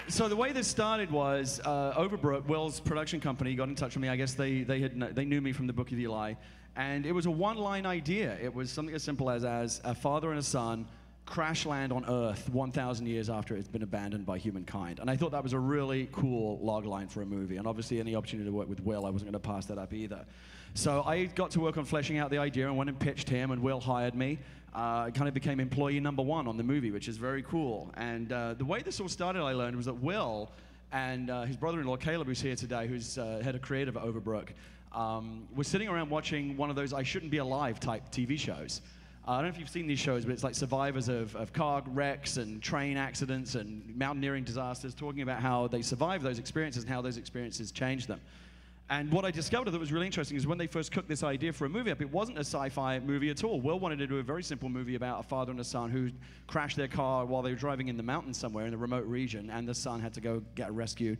So the way this started was Overbrook, Will's production company, got in touch with me. I guess they knew me from the Book of Eli, and it was a one-line idea. It was something as simple as a father and a son crash land on Earth 1,000 years after it's been abandoned by humankind. And I thought that was a really cool log line for a movie. And obviously, any opportunity to work with Will, I wasn't going to pass that up either. So I got to work on fleshing out the idea and went and pitched him, and Will hired me. I kind of became employee #1 on the movie, which is very cool. And the way this all started, I learned, was that Will and his brother-in-law, Caleb, who's here today, who's head of creative at Overbrook, was sitting around watching one of those I Shouldn't Be Alive type TV shows. I don't know if you've seen these shows, but it's like survivors of car wrecks and train accidents and mountaineering disasters, talking about how they survive those experiences and how those experiences change them. And what I discovered that was really interesting is when they first cooked this idea for a movie up, it wasn't a sci-fi movie at all. Will wanted to do a very simple movie about a father and a son who crashed their car while they were driving in the mountains somewhere in a remote region, and the son had to go get rescued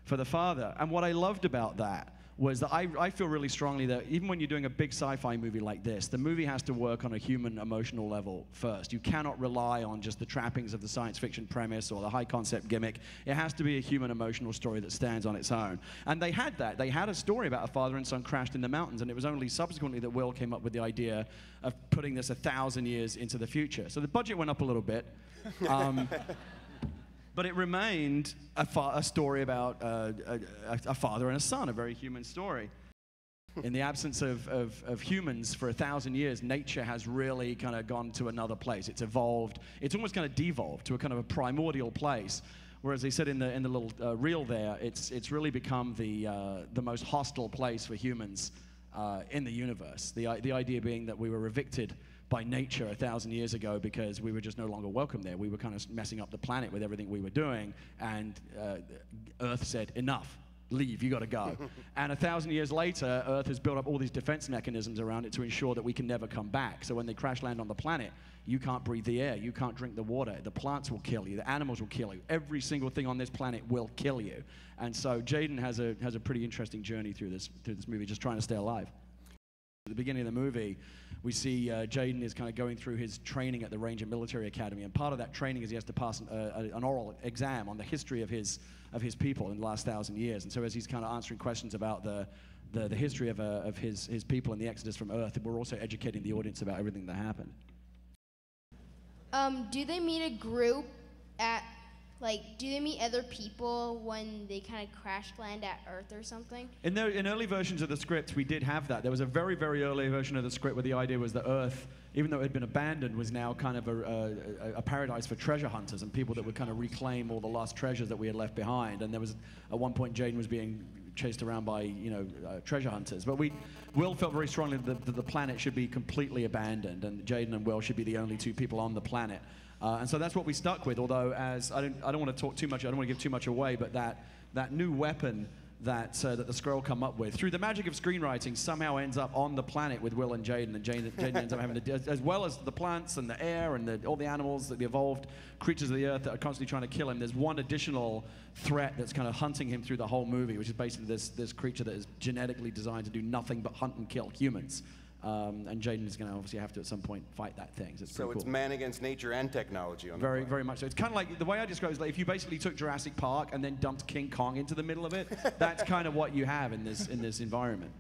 for the father. And what I loved about that was that I feel really strongly that even when you're doing a big sci-fi movie like this, the movie has to work on a human emotional level first. You cannot rely on just the trappings of the science fiction premise or the high concept gimmick. It has to be a human emotional story that stands on its own. And they had that. They had a story about a father and son crashed in the mountains, and it was only subsequently that Will came up with the idea of putting this 1,000 years into the future. So the budget went up a little bit. But it remained a story about a father and a son, a very human story. In the absence of humans for 1,000 years, nature has really kind of gone to another place. It's evolved. It's almost kind of devolved to a kind of a primordial place. Whereas they said in the little reel there, it's really become the most hostile place for humans in the universe. The idea being that we were evicted by nature 1,000 years ago because we were just no longer welcome there. We were kind of messing up the planet with everything we were doing, and Earth said, enough, leave, you gotta go. And 1,000 years later, Earth has built up all these defense mechanisms around it to ensure that we can never come back. So when they crash land on the planet, you can't breathe the air, you can't drink the water, the plants will kill you, the animals will kill you, every single thing on this planet will kill you. And so Jaden has a pretty interesting journey through this movie, just trying to stay alive. At the beginning of the movie, we see Jaden is kind of going through his training at the Ranger Military Academy, and part of that training is he has to pass an oral exam on the history of his people in the last 1,000 years. And so as he's kind of answering questions about the history of his people and the exodus from Earth, we're also educating the audience about everything that happened. Do they meet a group at, do they meet other people when they kind of crash land at Earth or something? In early versions of the script, we did have that. There was a very, very early version of the script where the idea was that Earth, even though it had been abandoned, was now kind of a paradise for treasure hunters and people that would kind of reclaim all the lost treasures that we had left behind. And there was, at one point, Jaden was being chased around by, treasure hunters. But Will felt very strongly that the planet should be completely abandoned, and Jaden and Will should be the only two people on the planet. And so that's what we stuck with, although I don't want to talk too much, I don't want to give too much away, but that new weapon that the Skrull come up with, through the magic of screenwriting, somehow ends up on the planet with Will and Jaden ends up having to, as well as the plants and the air and all the animals, the evolved creatures of the earth that are constantly trying to kill him. There's one additional threat that's kind of hunting him through the whole movie, which is basically this creature that is genetically designed to do nothing but hunt and kill humans. And Jaden is going to obviously have to at some point fight that thing. So it's man against nature and technology on very, very much so. It's kind of like, the way I describe it is like if you basically took Jurassic Park and then dumped King Kong into the middle of it, that's kind of what you have in this environment.